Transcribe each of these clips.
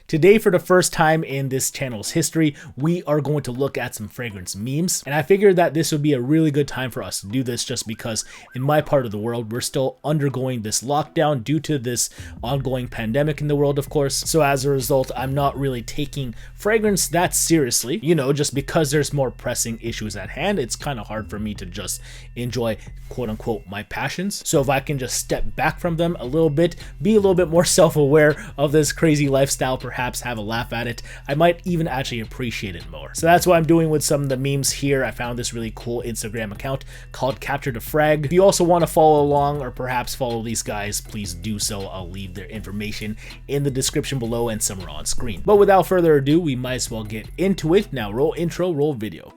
Today, for the first time in this channel's history, we are going to look at some fragrance memes, and I figured that this would be a really good time for us to do this just because in my part of the world, we're still undergoing this lockdown due to this ongoing pandemic in the world, of course. So as a result, I'm not really taking fragrance that seriously, you know, just because there's more pressing issues at hand. It's kind of hard for me to just enjoy quote unquote my passions. So if I can just step back from them a little bit, be a little bit more self-aware of this crazy lifestyle, perhaps have a laugh at it, I might even actually appreciate it more. So that's what I'm doing with some of the memes here. I found this really cool Instagram account called CAPTURETHEFRAG. If you also want to follow along or perhaps follow these guys, please do so. I'll leave their information in the description below and somewhere on screen. But without further ado, we might as well get into it. Now roll intro, roll video.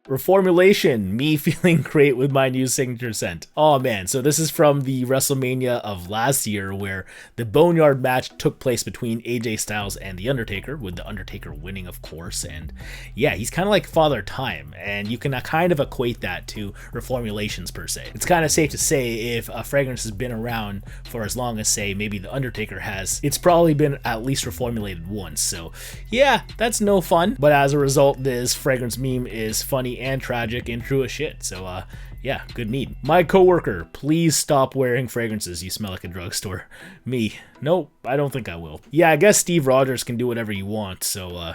Reformulation, me feeling great with my new signature scent. Oh man, so this is from the WrestleMania of last year where the Boneyard match took place between AJ Styles and The Undertaker, with The Undertaker winning, of course. And yeah, he's kind of like Father Time, and you can kind of equate that to reformulations per se. It's kind of safe to say if a fragrance has been around for as long as, say, maybe The Undertaker has, it's probably been at least reformulated once. So yeah, that's no fun. But as a result, this fragrance meme is funny and tragic and true as shit. So yeah, good mead. My coworker, please stop wearing fragrances. You smell like a drugstore. Me, nope, I don't think I will. Yeah, I guess Steve Rogers can do whatever you want. So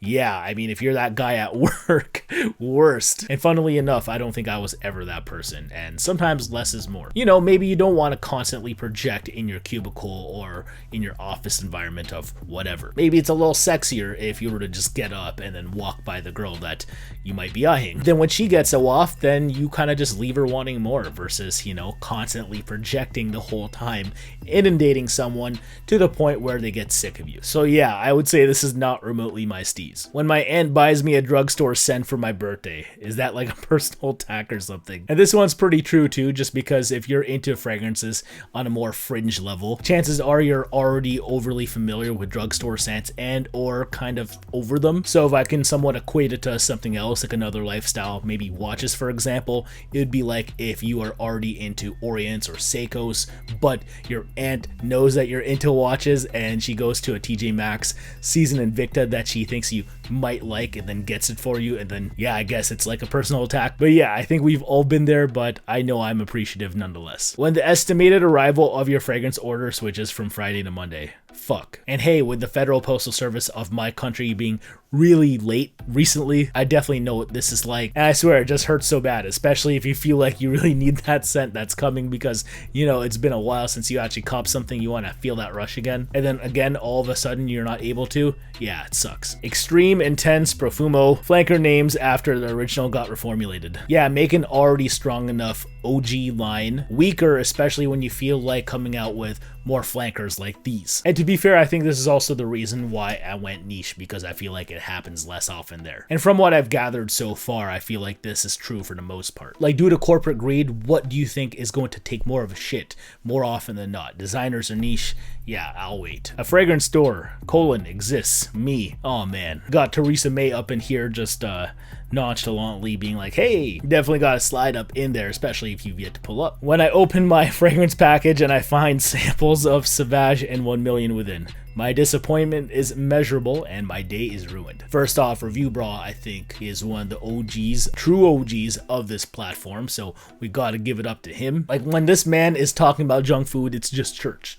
yeah, I mean, if you're that guy at work, worst. And funnily enough, I don't think I was ever that person. And sometimes less is more. You know, maybe you don't want to constantly project in your cubicle or in your office environment of whatever. Maybe it's a little sexier if you were to just get up and then walk by the girl that you might be eyeing. Then when she gets so off, then you kind of just leave her wanting more versus, you know, constantly projecting the whole time, inundating someone to the point where they get sick of you. So yeah, I would say this is not remotely my steez. When my aunt buys me a drugstore scent for my birthday, is that like a personal attack or something? And this one's pretty true too, just because if you're into fragrances on a more fringe level, chances are you're already overly familiar with drugstore scents and or kind of over them. So if I can somewhat equate it to something else, like another lifestyle, maybe watches for example, it would be like if you are already into Orients or Seikos, but your aunt knows that you're into watches and she goes to a TJ Maxx, sees an Invicta that she thinks you might like and then gets it for you, and then yeah, I guess it's like a personal attack. But yeah, I think we've all been there, but I know I'm appreciative nonetheless. When the estimated arrival of your fragrance order switches from Friday to Monday, fuck. And hey, with the Federal Postal Service of my country being really late recently, I definitely know what this is like. And I swear, it just hurts so bad, especially if you feel like you really need that scent that's coming because, you know, it's been a while since you actually copped something, you want to feel that rush again. And then again, all of a sudden, you're not able to. Yeah, it sucks. Extreme Intense Profumo, flanker names after the original got reformulated. Yeah, make an already strong enough OG line weaker, especially when you feel like coming out with more flankers like these. And to be fair, I think this is also the reason why I went niche, because I feel like it happens less often there. And from what I've gathered so far, I feel like this is true for the most part. Like, due to corporate greed, what do you think is going to take more of a shit more often than not? Designers or niche? Yeah, I'll wait. A fragrance store, Cologne, exists. Me. Oh man. Got Theresa May up in here just nonchalantly being like, hey, definitely got to slide up in there, especially if you've yet to pull up. When I open my fragrance package and I find samples of Sauvage and 1 Million within, my disappointment is measurable and my day is ruined. First off, Review Bra, I think, is one of the OGs, true OGs of this platform, so we gotta give it up to him. Like, when this man is talking about junk food, it's just church.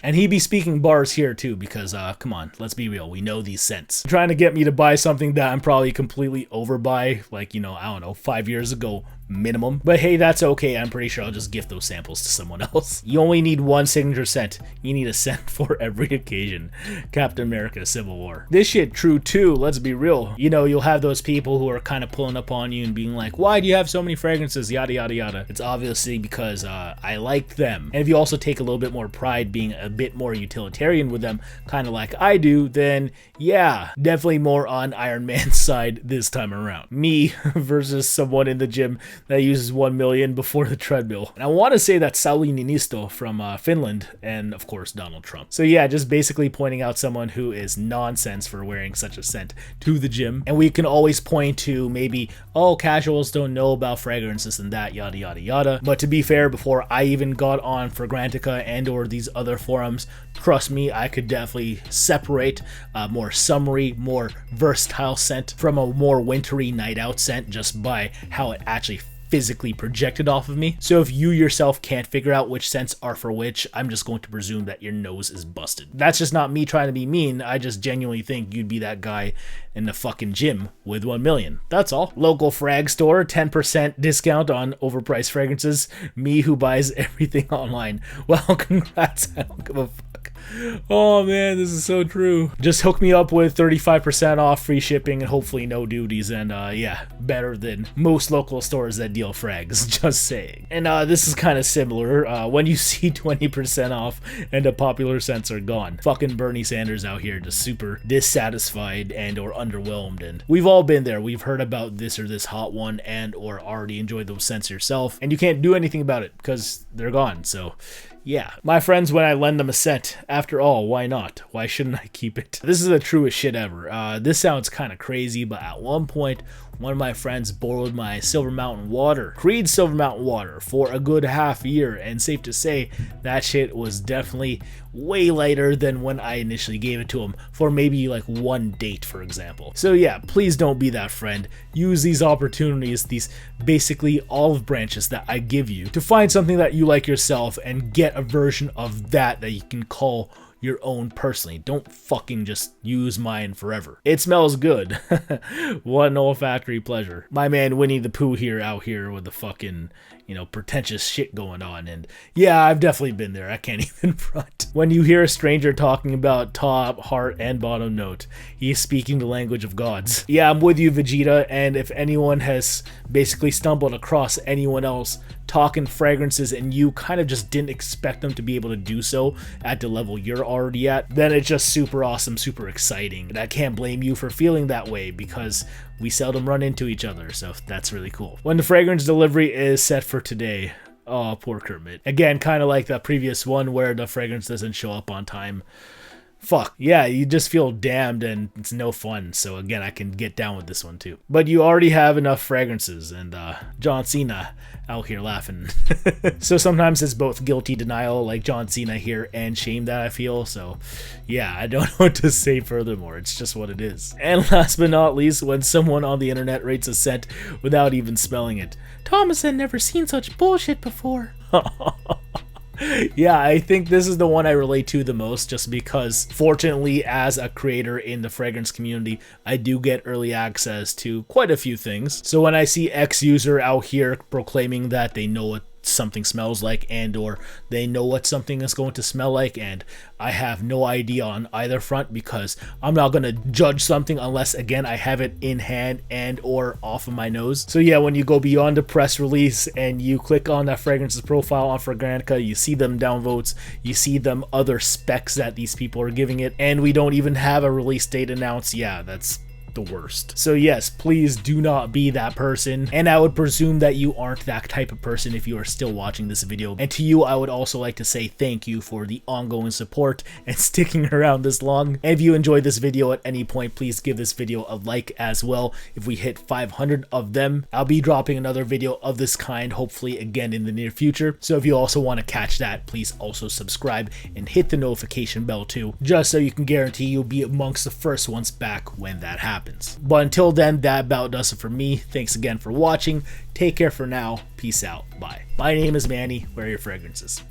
And he be speaking bars here too, because, come on, let's be real, we know these scents. Trying to get me to buy something that I'm probably completely over by, like, you know, I don't know, 5 years ago, minimum. But hey, that's okay. I'm pretty sure I'll just gift those samples to someone else. You only need one signature scent. You need a scent for every occasion. Captain America Civil War. This shit true too, let's be real. You know, you'll have those people who are kind of pulling up on you and being like, why do you have so many fragrances, yada yada yada. It's obviously because I like them. And if you also take a little bit more pride being a bit more utilitarian with them, kind of like I do, then yeah, definitely more on Iron Man's side this time around. Me versus someone in the gym that uses 1 million before the treadmill. And I want to say that's Sauli Niinisto from Finland, and of course Donald Trump. So yeah, just basically pointing out someone who is nonsense for wearing such a scent to the gym. And we can always point to maybe, oh, casuals don't know about fragrances and that, yada yada yada. But to be fair, before I even got on Fragrantica and or these other forums, trust me, I could definitely separate a more summery, more versatile scent from a more wintry night out scent just by how it actually physically projected off of me. So if you yourself can't figure out which scents are for which, I'm just going to presume that your nose is busted. That's just not me trying to be mean. I just genuinely think you'd be that guy in the fucking gym with 1 million. That's all. Local frag store, 10% discount on overpriced fragrances. Me who buys everything online. Well, congrats. I don't give a fuck. Oh man, this is so true. Just hook me up with 35% off, free shipping, and hopefully no duties, and yeah, better than most local stores that deal frags, just saying. And this is kind of similar. When you see 20% off and the popular scents are gone. Fucking Bernie Sanders out here just super dissatisfied and or underwhelmed, and we've all been there. We've heard about this or this hot one and or already enjoyed those scents yourself, and you can't do anything about it because they're gone. So yeah, my friends, when I lend them a scent, after all, why not? Why shouldn't I keep it? This is the truest shit ever. This sounds kind of crazy, but at one point, one of my friends borrowed my Silver Mountain water, Creed Silver Mountain water, for a good half year, and safe to say, that shit was definitely way lighter than when I initially gave it to him for maybe like one date, for example. So yeah, please don't be that friend. Use these opportunities, these basically olive branches that I give you, to find something that you like yourself and get a version of that you can call your own personally. Don't fucking just use mine forever. It smells good. What an olfactory pleasure. My man Winnie the Pooh here out here with the fucking, you know, pretentious shit going on. And yeah, I've definitely been there. I can't even front. When you hear a stranger talking about top, heart, and bottom note, he's speaking the language of gods. Yeah, I'm with you, Vegeta, and if anyone has basically stumbled across anyone else talking fragrances and you kind of just didn't expect them to be able to do so at the level you're already at, then it's just super awesome, super exciting. And I can't blame you for feeling that way because we seldom run into each other, so that's really cool. When the fragrance delivery is set for today, oh, poor Kermit. Again, kind of like the previous one where the fragrance doesn't show up on time. Fuck, yeah, you just feel damned and it's no fun. So again, I can get down with this one too. But you already have enough fragrances, and John Cena out here laughing. So sometimes it's both guilty denial like John Cena here and shame that I feel. So yeah, I don't know what to say furthermore. It's just what it is. And last but not least, when someone on the internet rates a scent without even smelling it. Thomas had never seen such bullshit before. Yeah, I think this is the one I relate to the most, just because fortunately as a creator in the fragrance community, I do get early access to quite a few things. So when I see X user out here proclaiming that they know what something smells like and or they know what something is going to smell like, and I have no idea on either front because I'm not going to judge something unless again I have it in hand and or off of my nose. So yeah, when you go beyond the press release and you click on that fragrance's profile on Fragrantica, you see them downvotes, you see them other specs that these people are giving it, and we don't even have a release date announced. Yeah, that's the worst. So yes, please do not be that person, and I would presume that you aren't that type of person if you are still watching this video. And to you, I would also like to say thank you for the ongoing support and sticking around this long. And if you enjoyed this video at any point, please give this video a like as well. If we hit 500 of them, I'll be dropping another video of this kind, hopefully again in the near future. So if you also want to catch that, please also subscribe and hit the notification bell too, just so you can guarantee you'll be amongst the first ones back when that happens. But until then, that about does it for me. Thanks again for watching. Take care for now. Peace out. Bye. My name is Manny. Wear your fragrances.